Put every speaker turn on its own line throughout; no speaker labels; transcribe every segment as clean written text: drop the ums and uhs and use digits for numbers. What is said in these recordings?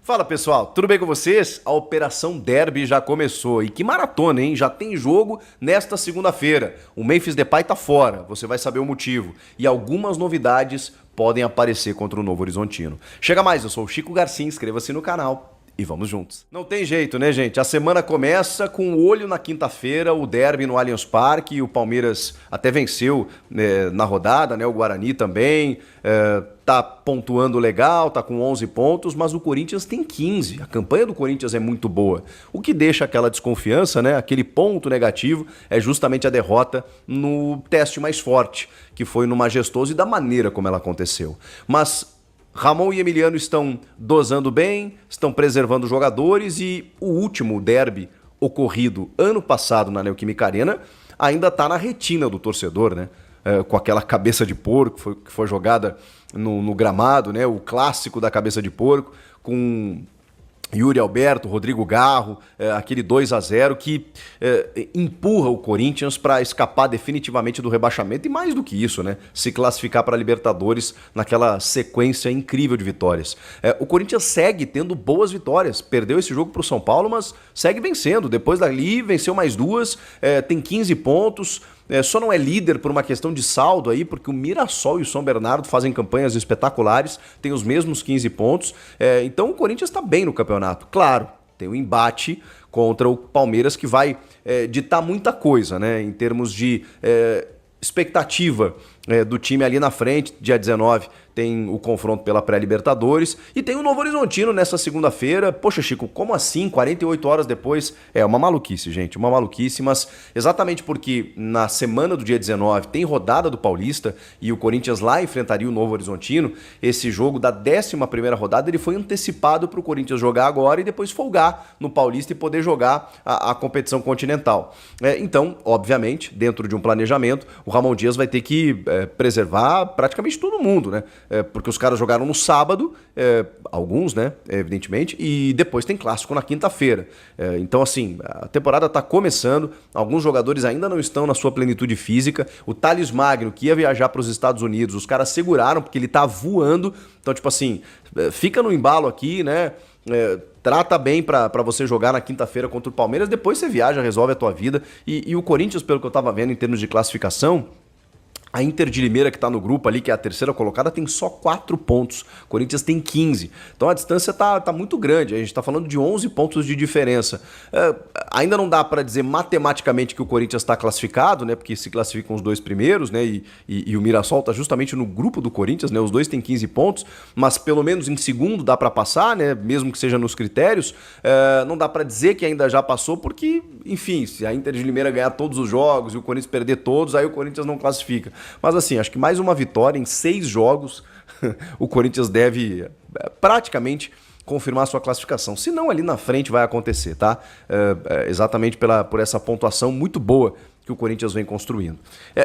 Fala pessoal, tudo bem com vocês? A Operação Derby já começou e que maratona, hein? Já tem jogo nesta segunda-feira. O Memphis Depay tá fora, você vai saber o motivo. E algumas novidades podem aparecer contra o Novo Horizontino. Chega mais, eu sou o Chico Garcia, inscreva-se no canal. E vamos juntos. Não tem jeito, né, gente? A semana começa com o olho na quinta-feira, o derby no Allianz Parque. O Palmeiras até venceu na rodada, né? O Guarani também. Tá pontuando legal, tá com 11 pontos, mas o Corinthians tem 15. A campanha do Corinthians é muito boa. O que deixa aquela desconfiança, né? Aquele ponto negativo é justamente a derrota no teste mais forte, que foi no Majestoso e da maneira como ela aconteceu. Mas Ramon e Emiliano estão dosando bem, estão preservando os jogadores e o último derby ocorrido ano passado na Neoquímica Arena ainda está na retina do torcedor, né? Com aquela cabeça de porco que foi jogada no gramado, né? O clássico da cabeça de porco, com Yuri Alberto, Rodrigo Garro, aquele 2-0 que empurra o Corinthians para escapar definitivamente do rebaixamento e mais do que isso, né? Se classificar para a Libertadores naquela sequência incrível de vitórias. O Corinthians segue tendo boas vitórias, perdeu esse jogo para o São Paulo, mas segue vencendo. Depois dali venceu mais duas, tem 15 pontos. Só não é líder por uma questão de saldo aí, porque o Mirassol e o São Bernardo fazem campanhas espetaculares, tem os mesmos 15 pontos. Então o Corinthians está bem no campeonato. Claro, tem um embate contra o Palmeiras que vai ditar muita coisa, né? Em termos de expectativa do time ali na frente. Dia 19 tem o confronto pela pré-Libertadores e tem o Novo Horizontino nessa segunda-feira. Poxa, Chico, como assim? 48 horas depois? É uma maluquice, gente, uma maluquice, mas exatamente porque na semana do dia 19 tem rodada do Paulista e o Corinthians lá enfrentaria o Novo Horizontino. Esse jogo da 11ª rodada ele foi antecipado para o Corinthians jogar agora e depois folgar no Paulista e poder jogar a competição continental. Então, obviamente, dentro de um planejamento, o Ramon Dias vai ter que preservar praticamente todo mundo, né? Porque os caras jogaram no sábado, alguns, né, evidentemente, e depois tem clássico na quinta-feira. Então, assim, a temporada está começando, alguns jogadores ainda não estão na sua plenitude física. O Thales Magno, que ia viajar para os Estados Unidos, os caras seguraram porque ele tá voando. Então, tipo assim, fica no embalo aqui, né? Trata bem pra você jogar na quinta-feira contra o Palmeiras, depois você viaja, resolve a tua vida. E o Corinthians, pelo que eu tava vendo em termos de classificação, a Inter de Limeira, que está no grupo ali, que é a terceira colocada, tem só 4 pontos. O Corinthians tem 15. Então a distância tá muito grande. A gente está falando de 11 pontos de diferença. Ainda não dá para dizer matematicamente que o Corinthians está classificado, né? Porque se classificam os dois primeiros, né? E o Mirassol está justamente no grupo do Corinthians, né? Os dois têm 15 pontos, mas pelo menos em segundo dá para passar, né? Mesmo que seja nos critérios. Não dá para dizer que ainda já passou, porque, enfim, se a Inter de Limeira ganhar todos os jogos e o Corinthians perder todos, aí o Corinthians não classifica. Mas assim, acho que mais uma vitória em 6 jogos, o Corinthians deve praticamente confirmar sua classificação. Se não, ali na frente vai acontecer, tá? Exatamente por essa pontuação muito boa que o Corinthians vem construindo.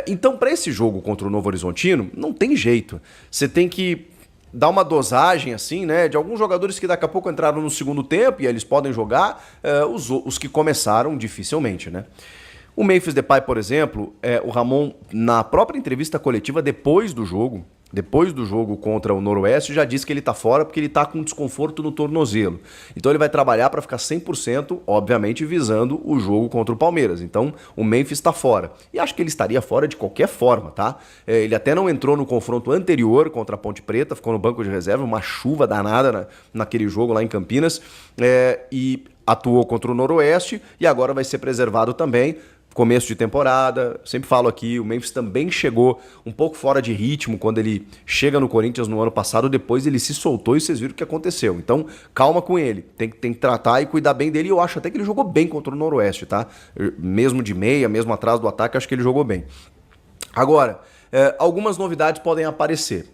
Então, para esse jogo contra o Novo Horizontino, não tem jeito. Você tem que dar uma dosagem, assim, né? De alguns jogadores que daqui a pouco entraram no segundo tempo e eles podem jogar, os que começaram dificilmente, né? O Memphis Depay, por exemplo, o Ramon, na própria entrevista coletiva depois do jogo contra o Noroeste, já disse que ele tá fora porque ele tá com desconforto no tornozelo. Então ele vai trabalhar para ficar 100%, obviamente, visando o jogo contra o Palmeiras. Então o Memphis tá fora. E acho que ele estaria fora de qualquer forma, tá? Ele até não entrou no confronto anterior contra a Ponte Preta, ficou no banco de reserva, uma chuva danada naquele jogo lá em Campinas, e atuou contra o Noroeste e agora vai ser preservado também. Começo de temporada, sempre falo aqui, o Memphis também chegou um pouco fora de ritmo quando ele chega no Corinthians no ano passado, depois ele se soltou e vocês viram o que aconteceu. Então, calma com ele, tem que tratar e cuidar bem dele. Eu acho até que ele jogou bem contra o Noroeste, tá? Mesmo de meia, mesmo atrás do ataque, acho que ele jogou bem. Agora, algumas novidades podem aparecer.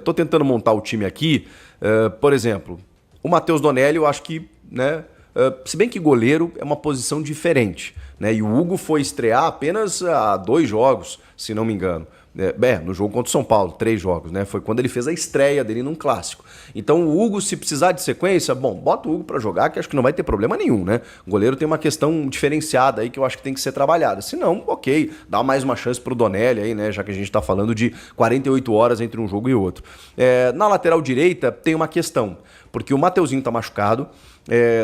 Tô tentando montar o time aqui, por exemplo, o Matheus Donelli, eu acho que, né? Se bem que goleiro é uma posição diferente, né? E o Hugo foi estrear apenas há 2 jogos, se não me engano. No jogo contra o São Paulo, 3 jogos, né? Foi quando ele fez a estreia dele num clássico. Então o Hugo, se precisar de sequência, bom, bota o Hugo pra jogar, que acho que não vai ter problema nenhum, né? O goleiro tem uma questão diferenciada aí que eu acho que tem que ser trabalhada. Se não, ok, dá mais uma chance pro Donelli aí, né? Já que a gente tá falando de 48 horas entre um jogo e outro. Na lateral direita tem uma questão, porque o Mateuzinho tá machucado,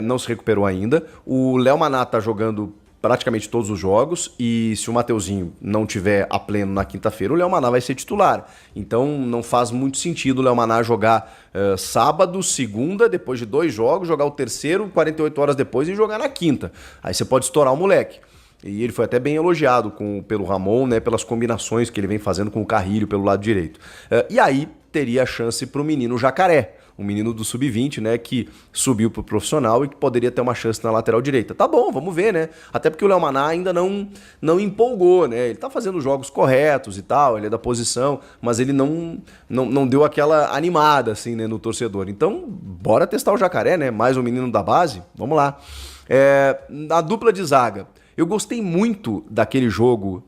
não se recuperou ainda. O Léo Maná tá jogando praticamente todos os jogos, e se o Mateuzinho não tiver a pleno na quinta-feira, o Léo Maná vai ser titular. Então não faz muito sentido o Léo Maná jogar sábado, segunda, depois de 2 jogos, jogar o terceiro 48 horas depois e jogar na quinta. Aí você pode estourar o moleque. E ele foi até bem elogiado pelo Ramon, né, pelas combinações que ele vem fazendo com o Carrilho pelo lado direito. E aí teria a chance para o menino Jacaré, um menino do sub-20, né, que subiu pro profissional e que poderia ter uma chance na lateral direita. Tá bom, vamos ver, né? Até porque o Léo Maná ainda não empolgou, né? Ele tá fazendo os jogos corretos e tal, ele é da posição, mas ele não deu aquela animada, assim, né, no torcedor. Então, bora testar o Jacaré, né? Mais um menino da base, vamos lá. A dupla de zaga. Eu gostei muito daquele jogo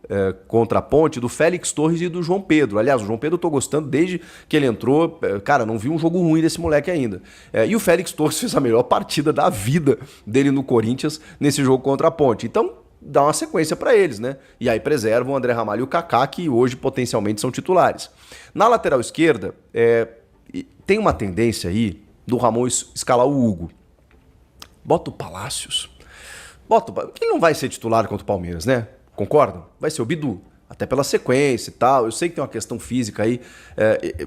contra a Ponte, do Félix Torres e do João Pedro. Aliás, o João Pedro eu tô gostando desde que ele entrou. Cara, não vi um jogo ruim desse moleque ainda. E o Félix Torres fez a melhor partida da vida dele no Corinthians nesse jogo contra a Ponte. Então, dá uma sequência para eles, né? E aí preservam o André Ramalho e o Kaká, que hoje potencialmente são titulares. Na lateral esquerda, tem uma tendência aí do Ramon escalar o Hugo. Bota o Palácios. Quem não vai ser titular contra o Palmeiras, né? Concordam? Vai ser o Bidu. Até pela sequência e tal. Eu sei que tem uma questão física aí.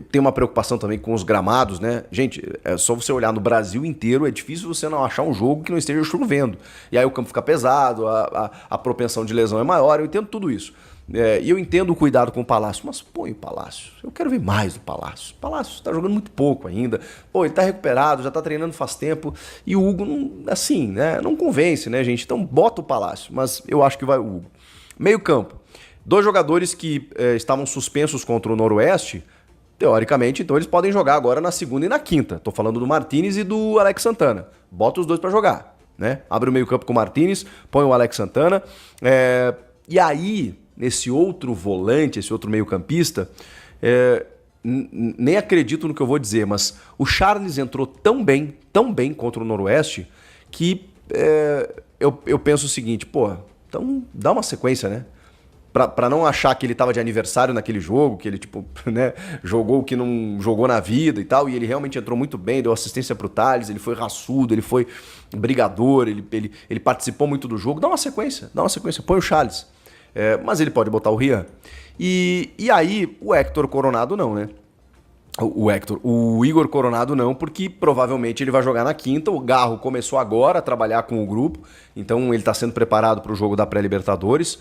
Tem uma preocupação também com os gramados, né? Gente, é só você olhar no Brasil inteiro, é difícil você não achar um jogo que não esteja chovendo. E aí o campo fica pesado, a propensão de lesão é maior. Eu entendo tudo isso. E eu entendo o cuidado com o Palácio, mas põe o Palácio. Eu quero ver mais do Palácio. O Palácio tá jogando muito pouco ainda. Pô, ele tá recuperado, já tá treinando faz tempo. E o Hugo, assim, né? Não convence, né, gente? Então bota o Palácio, mas eu acho que vai o Hugo. Meio campo. 2 jogadores que estavam suspensos contra o Noroeste, teoricamente, então eles podem jogar agora na segunda e na quinta. Tô falando do Martínez e do Alex Santana. Bota os 2 pra jogar, né? Abre o meio campo com o Martínez, põe o Alex Santana. E aí, nesse outro volante, esse outro meio-campista, nem acredito no que eu vou dizer, mas o Charles entrou tão bem contra o Noroeste, que eu penso o seguinte, pô, então dá uma sequência, né? Pra não achar que ele tava de aniversário naquele jogo, que ele, tipo, né, jogou o que não jogou na vida e tal, e ele realmente entrou muito bem, deu assistência pro Thales, ele foi raçudo, ele foi brigador, ele participou muito do jogo. Dá uma sequência, põe o Charles. Mas ele pode botar o Rian. E aí, o Héctor Coronado não, né? O Igor Coronado não, porque provavelmente ele vai jogar na quinta. O Garro começou agora a trabalhar com o grupo, então ele está sendo preparado para o jogo da pré-Libertadores.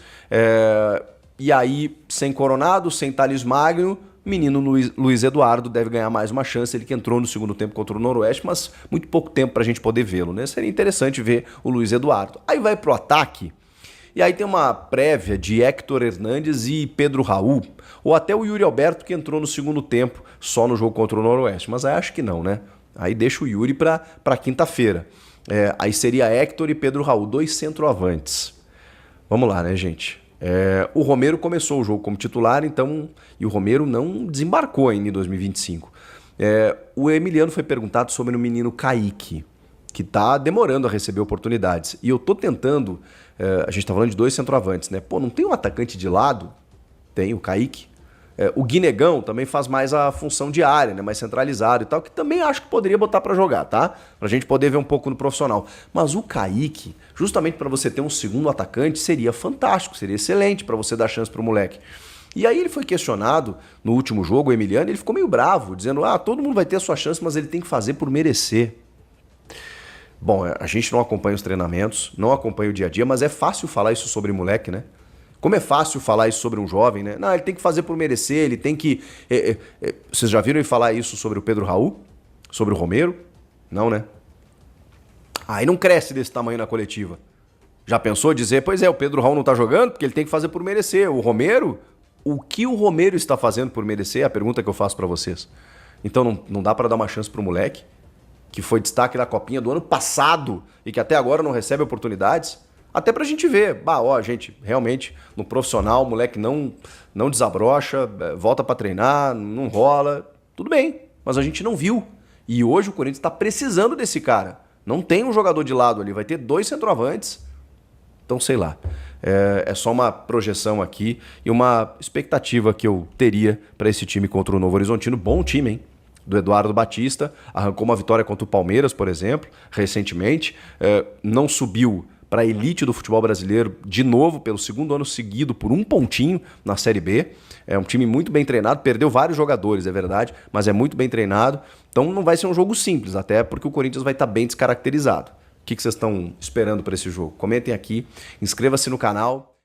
E aí, sem Coronado, sem Thales Magno, menino Luiz Eduardo deve ganhar mais uma chance. Ele que entrou no segundo tempo contra o Noroeste, mas muito pouco tempo para a gente poder vê-lo, né? Seria interessante ver o Luiz Eduardo. Aí vai pro ataque. E aí tem uma prévia de Héctor Hernandes e Pedro Raul, ou até o Yuri Alberto, que entrou no segundo tempo só no jogo contra o Noroeste. Mas aí acho que não, né? Aí deixa o Yuri para quinta-feira. Aí seria Héctor e Pedro Raul, 2 centroavantes. Vamos lá, né, gente? O Romero começou o jogo como titular, então, e o Romero não desembarcou ainda em 2025. O Emiliano foi perguntado sobre o menino Kaique, que tá demorando a receber oportunidades. E eu tô tentando... a gente tá falando de 2 centroavantes, né? Pô, não tem um atacante de lado? Tem, o Kaique. O Guinegão também faz mais a função de área, né? Mais centralizado e tal, que também acho que poderia botar pra jogar, tá? Pra gente poder ver um pouco no profissional. Mas o Kaique, justamente pra você ter um segundo atacante, seria fantástico, seria excelente pra você dar chance pro moleque. E aí ele foi questionado no último jogo, o Emiliano, ele ficou meio bravo, dizendo, todo mundo vai ter a sua chance, mas ele tem que fazer por merecer. Bom, a gente não acompanha os treinamentos, não acompanha o dia a dia, mas é fácil falar isso sobre moleque, né? Como é fácil falar isso sobre um jovem, né? Não, ele tem que fazer por merecer, ele tem que... Vocês já viram ele falar isso sobre o Pedro Raul? Sobre o Romero? Não, né? Aí não cresce desse tamanho na coletiva. Já pensou dizer, pois o Pedro Raul não tá jogando porque ele tem que fazer por merecer. O Romero, o que o Romero está fazendo por merecer é a pergunta que eu faço pra vocês. Então não dá pra dar uma chance pro moleque, que foi destaque da Copinha do ano passado e que até agora não recebe oportunidades, até pra gente ver, gente, realmente, no profissional, o moleque não não desabrocha, volta para treinar, não rola. Tudo bem, mas a gente não viu. E hoje o Corinthians está precisando desse cara. Não tem um jogador de lado ali, vai ter 2 centroavantes. Então, sei lá. É só uma projeção aqui e uma expectativa que eu teria para esse time contra o Novo Horizontino. Bom time, hein? Do Eduardo Batista. Arrancou uma vitória contra o Palmeiras, por exemplo, recentemente. Não subiu para a elite do futebol brasileiro de novo, pelo 2º ano seguido, por 1 pontinho na Série B. É um time muito bem treinado, perdeu vários jogadores, é verdade, mas é muito bem treinado. Então não vai ser um jogo simples, até porque o Corinthians vai estar bem descaracterizado. O que vocês estão esperando para esse jogo? Comentem aqui, inscreva-se no canal.